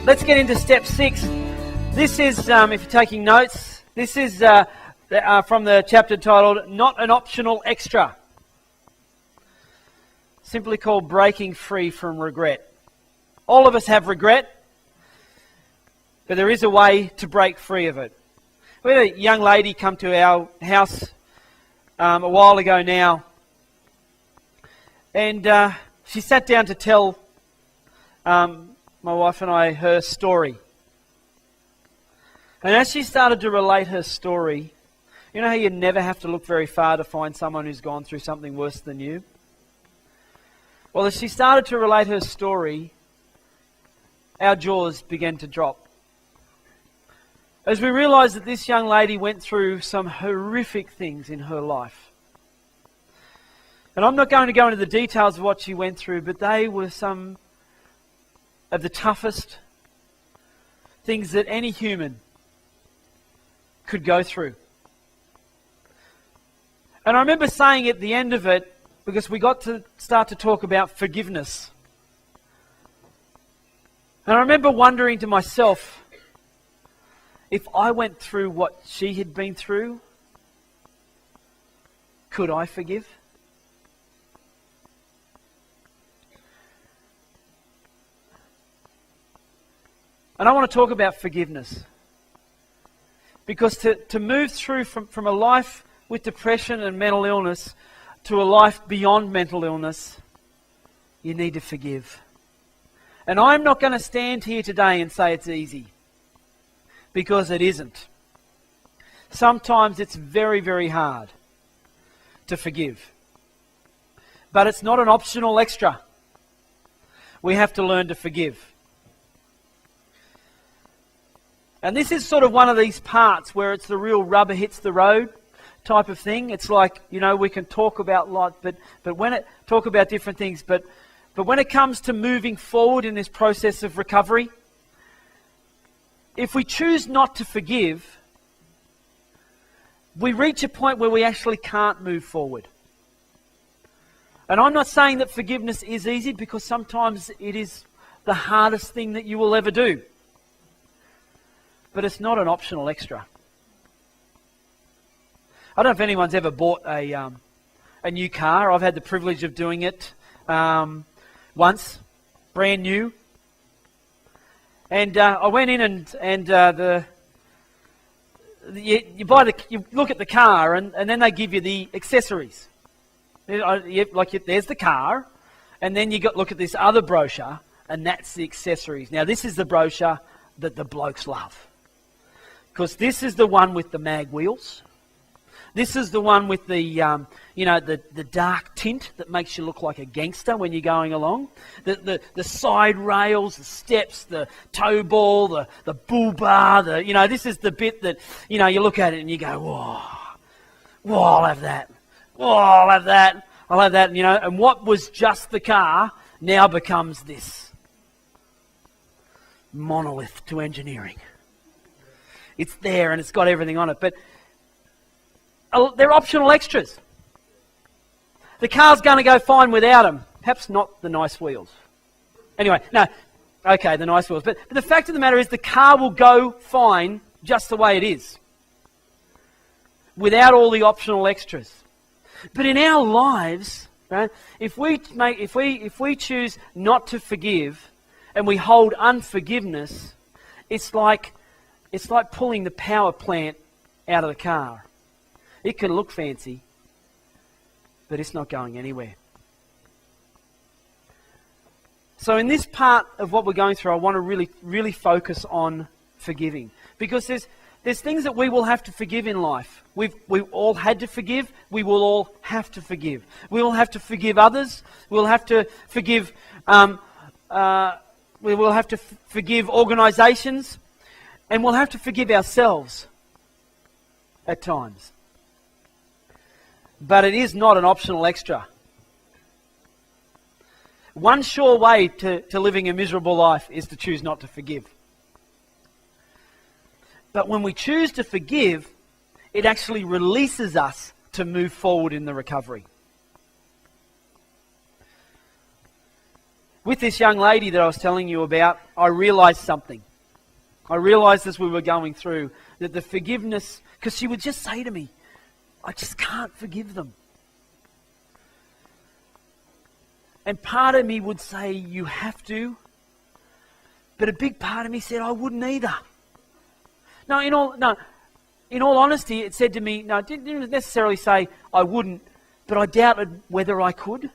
let's get into step 6. This is, if you're taking notes, this is from the chapter titled, Not an Optional Extra. Simply called Breaking Free from Regret. All of us have regret, but there is a way to break free of it. We had a young lady come to our house a while ago now, and she sat down to tell my wife and I her story. And as she started to relate her story, you know how you never have to look very far to find someone who's gone through something worse than you? Well, as she started to relate her story, our jaws began to drop. As we realised that this young lady went through some horrific things in her life. And I'm not going to go into the details of what she went through, but they were some of the toughest things that any human could go through. And I remember saying at the end of it, because we got to start to talk about forgiveness. And I remember wondering to myself, if I went through what she had been through, could I forgive? And I want to talk about forgiveness. Because to move through from a life with depression and mental illness to a life beyond mental illness, you need to forgive. And I'm not going to stand here today and say it's easy. Because it isn't. Sometimes it's very, very hard to forgive. But it's not an optional extra. We have to learn to forgive. And this is sort of one of these parts where it's the real rubber hits the road type of thing. It's like, you know, we can talk about a lot, but when it talk about different things, but when it comes to moving forward in this process of recovery, if we choose not to forgive, we reach a point where we actually can't move forward. And I'm not saying that forgiveness is easy, because sometimes it is the hardest thing that you will ever do. But it's not an optional extra. I don't know if anyone's ever bought a new car. I've had the privilege of doing it once, brand new. And I went in and you look at the car and then they give you the accessories. There's the car, and then you look at this other brochure, and that's the accessories. Now this is the brochure that the blokes love. Because this is the one with the mag wheels. This is the one with the, the dark tint that makes you look like a gangster when you're going along. The side rails, the steps, the tow ball, the bull bar, this is the bit that, you look at it and you go, whoa, I'll have that. Whoa, I'll have that. I'll have that, and what was just the car now becomes this monolith to engineering. It's there and it's got everything on it. But they're optional extras. The car's going to go fine without them. Perhaps not the nice wheels. Anyway, no. Okay, the nice wheels. But the fact of the matter is the car will go fine just the way it is. Without all the optional extras. But in our lives, right, if we choose not to forgive and we hold unforgiveness, it's like pulling the power plant out of the car. It can look fancy, but it's not going anywhere. So in this part of what we're going through, I want to really, really focus on forgiving. Because there's things that we will have to forgive in life. We've all had to forgive. We will all have to forgive. We will have to forgive others. We'll have to forgive. We will have to forgive organisations. And we'll have to forgive ourselves at times. But it is not an optional extra. One sure way to living a miserable life is to choose not to forgive. But when we choose to forgive, it actually releases us to move forward in the recovery. With this young lady that I was telling you about, I realized something. I realized as we were going through that the forgiveness, because she would just say to me, I just can't forgive them. And part of me would say, you have to. But a big part of me said, I wouldn't either. In all honesty, it said to me, no, it didn't necessarily say I wouldn't, but I doubted whether I could.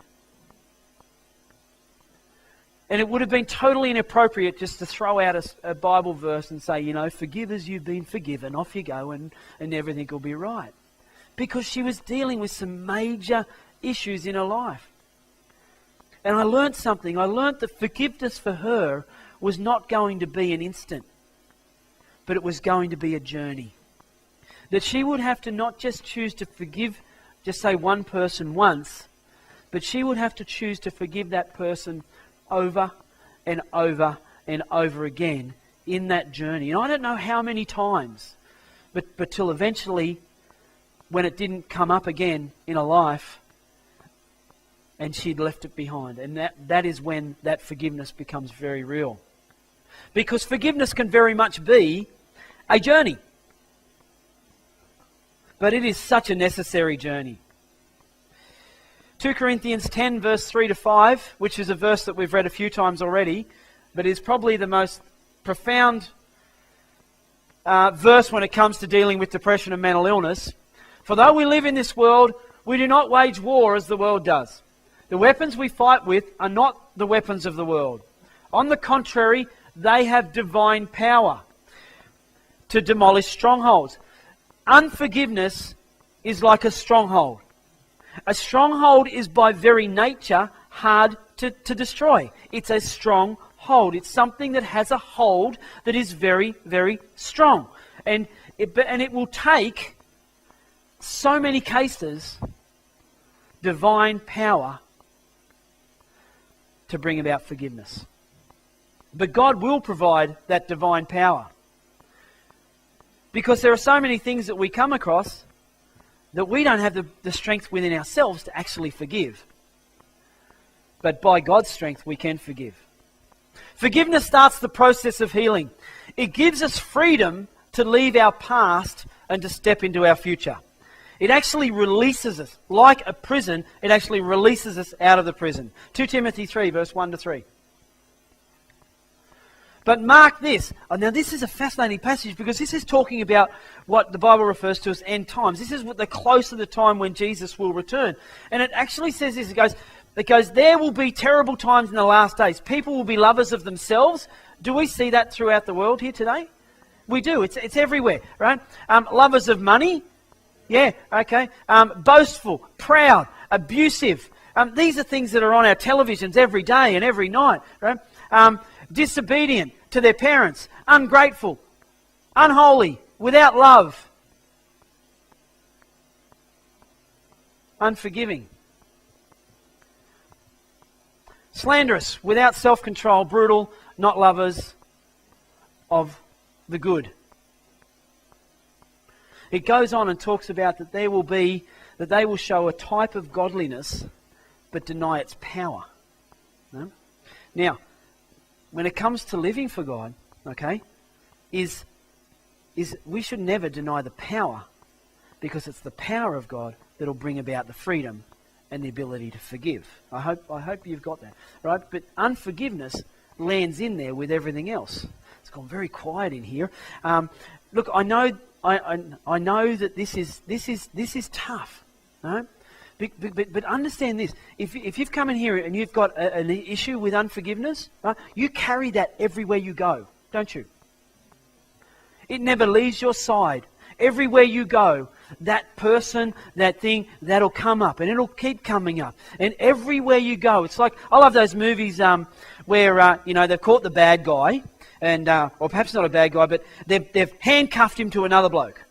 And it would have been totally inappropriate just to throw out a Bible verse and say, forgive as you've been forgiven, off you go, and everything will be right. Because she was dealing with some major issues in her life. And I learned something. I learned that forgiveness for her was not going to be an instant, but it was going to be a journey. That she would have to not just choose to forgive, just say one person once, but she would have to choose to forgive that person over and over and over again in that journey. And I don't know how many times, but till eventually, when it didn't come up again in her life, and she'd left it behind. And that is when that forgiveness becomes very real. Because forgiveness can very much be a journey. But it is such a necessary journey. 2 Corinthians 10 verse 3 to 5, which is a verse that we've read a few times already, but is probably the most profound verse when it comes to dealing with depression and mental illness. For though we live in this world, we do not wage war as the world does. The weapons we fight with are not the weapons of the world. On the contrary, they have divine power to demolish strongholds. Unforgiveness is like a stronghold. A stronghold is by very nature hard to destroy. It's a stronghold. It's something that has a hold that is very, very strong. And it will take so many cases divine power to bring about forgiveness. But God will provide that divine power. Because there are so many things that we come across that we don't have the strength within ourselves to actually forgive. But by God's strength we can forgive. Forgiveness starts the process of healing. It gives us freedom to leave our past and to step into our future. It actually releases us. Like a prison, it actually releases us out of the prison. 2 Timothy 3, verse 1 to 3. But mark this. Now this is a fascinating passage because this is talking about what the Bible refers to as end times. This is the close of the time when Jesus will return. And it actually says this. It goes, there will be terrible times in the last days. People will be lovers of themselves. Do we see that throughout the world here today? We do. It's everywhere, right? Lovers of money. Yeah, okay. Boastful, proud, abusive. These are things that are on our televisions every day and every night, right? Disobedient to their parents, ungrateful, unholy, without love, unforgiving, slanderous, without self-control, brutal, not lovers of the good. It goes on and talks about that they will show a type of godliness but deny its power. No? Now, when it comes to living for God, okay, is we should never deny the power, because it's the power of God that will bring about the freedom and the ability to forgive. I hope you've got that, right? But unforgiveness lands in there with everything else. It's gone very quiet in here. Look, I know that this is tough, right? But understand this. If you've come in here and you've got an issue with unforgiveness, right, you carry that everywhere you go, don't you? It never leaves your side. Everywhere you go, that person, that thing, that'll come up, and it'll keep coming up. And everywhere you go, it's like, I love those movies where they've caught the bad guy, and or perhaps not a bad guy, but they've handcuffed him to another bloke.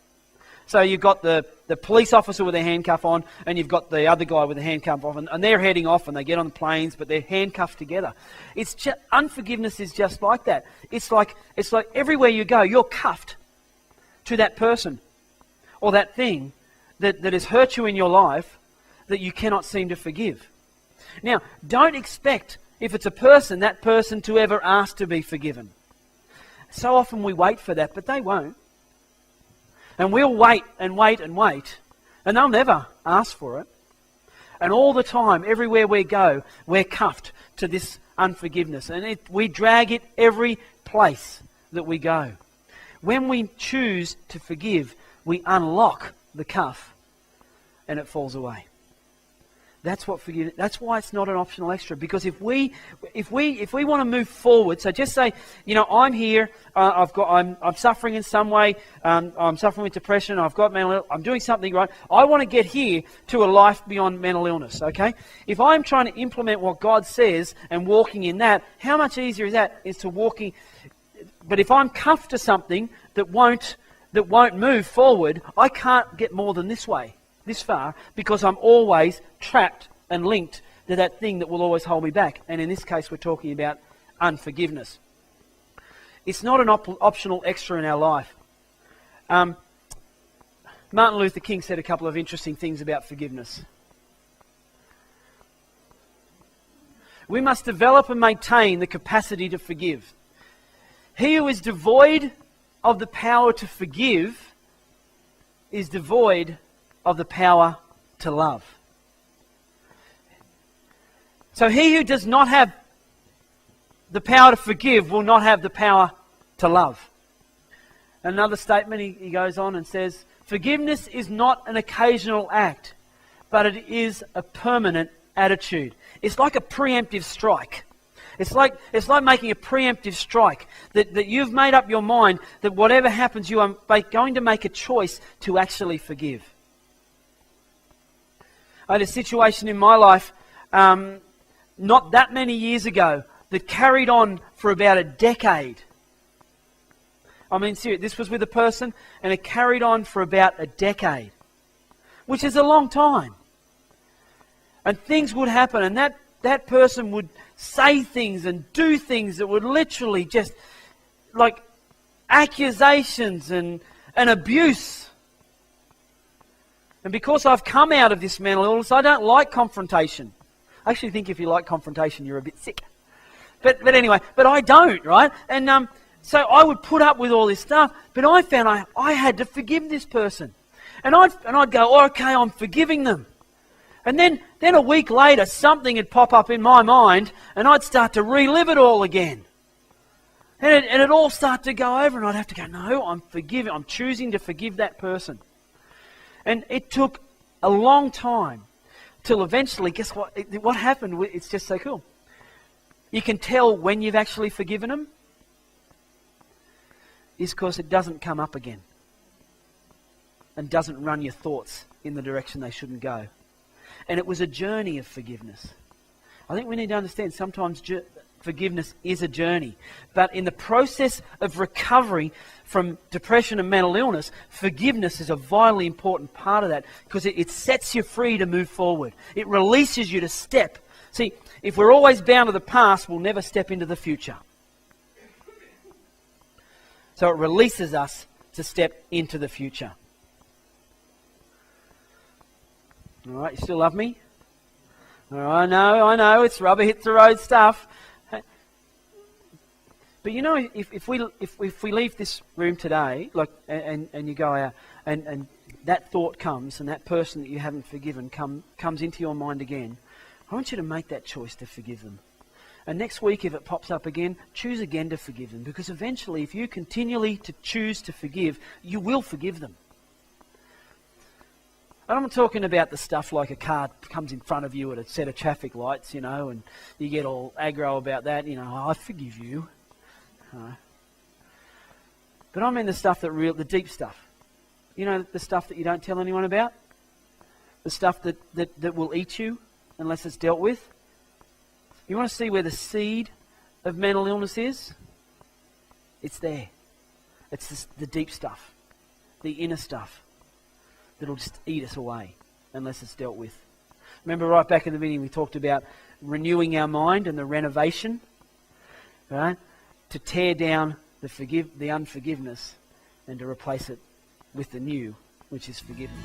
So you've got the police officer with a handcuff on, and you've got the other guy with a handcuff off, and they're heading off, and they get on the planes, but they're handcuffed together. It's just, unforgiveness is just like that. It's like everywhere you go, you're cuffed to that person or that thing that has hurt you in your life that you cannot seem to forgive. Now, don't expect if it's a person, that person to ever ask to be forgiven. So often we wait for that, but they won't. And we'll wait and wait and wait, and they'll never ask for it. And all the time, everywhere we go, we're cuffed to this unforgiveness. And we drag it every place that we go. When we choose to forgive, we unlock the cuff and it falls away. That's what forgiveness. That's why it's not an optional extra. Because if we want to move forward, so just say, I'm here. I'm suffering in some way. I'm suffering with depression. I've got mental illness. I'm doing something right. I want to get here to a life beyond mental illness. Okay. If I'm trying to implement what God says and walking in that, how much easier is that? Is to walking. But if I'm cuffed to something that won't move forward, I can't get more than this far, because I'm always trapped and linked to that thing that will always hold me back. And in this case, we're talking about unforgiveness. It's not an optional extra in our life. Martin Luther King said a couple of interesting things about forgiveness. We must develop and maintain the capacity to forgive. He who is devoid of the power to forgive is devoid of the power to love. So he who does not have the power to forgive will not have the power to love. Another statement, he goes on and says, forgiveness is not an occasional act, but it is a permanent attitude. It's like a preemptive strike. It's like making a preemptive strike, that you've made up your mind that whatever happens, you are going to make a choice to actually forgive. I had a situation in my life not that many years ago that carried on for about a decade. I mean, seriously, this was with a person and it carried on for about a decade, which is a long time. And things would happen and that person would say things and do things that would literally just like accusations and abuse. And because I've come out of this mental illness, I don't like confrontation. I actually think if you like confrontation, you're a bit sick. But anyway, but I don't, right? And so I would put up with all this stuff, but I found I had to forgive this person. And I'd go, oh, okay, I'm forgiving them. And then a week later, something would pop up in my mind, and I'd start to relive it all again. And it'd all start to go over, and I'd have to go, no, I'm forgiving. I'm choosing to forgive that person. And it took a long time till eventually, guess what? What happened? It's just so cool. You can tell when you've actually forgiven them is because it doesn't come up again and doesn't run your thoughts in the direction they shouldn't go. And it was a journey of forgiveness. I think we need to understand sometimes forgiveness is a journey. But in the process of recovery from depression and mental illness, forgiveness is a vitally important part of that because it sets you free to move forward. It releases you to step. See, if we're always bound to the past, we'll never step into the future. So it releases us to step into the future. All right, you still love me? All right, I know, it's rubber hits the road stuff. But you know, if we leave this room today, and you go out, and that thought comes, and that person that you haven't forgiven comes into your mind again, I want you to make that choice to forgive them. And next week, if it pops up again, choose again to forgive them. Because eventually, if you continually to choose to forgive, you will forgive them. I'm not talking about the stuff like a car comes in front of you at a set of traffic lights, and you get all aggro about that, oh, I forgive you. But I mean the stuff the deep stuff. The stuff that you don't tell anyone about? The stuff that will eat you unless it's dealt with? You want to see where the seed of mental illness is? It's there. It's the deep stuff, the inner stuff. That'll just eat us away unless it's dealt with. Remember right back in the beginning we talked about renewing our mind and the renovation, right? To tear down the unforgiveness and to replace it with the new, which is forgiveness.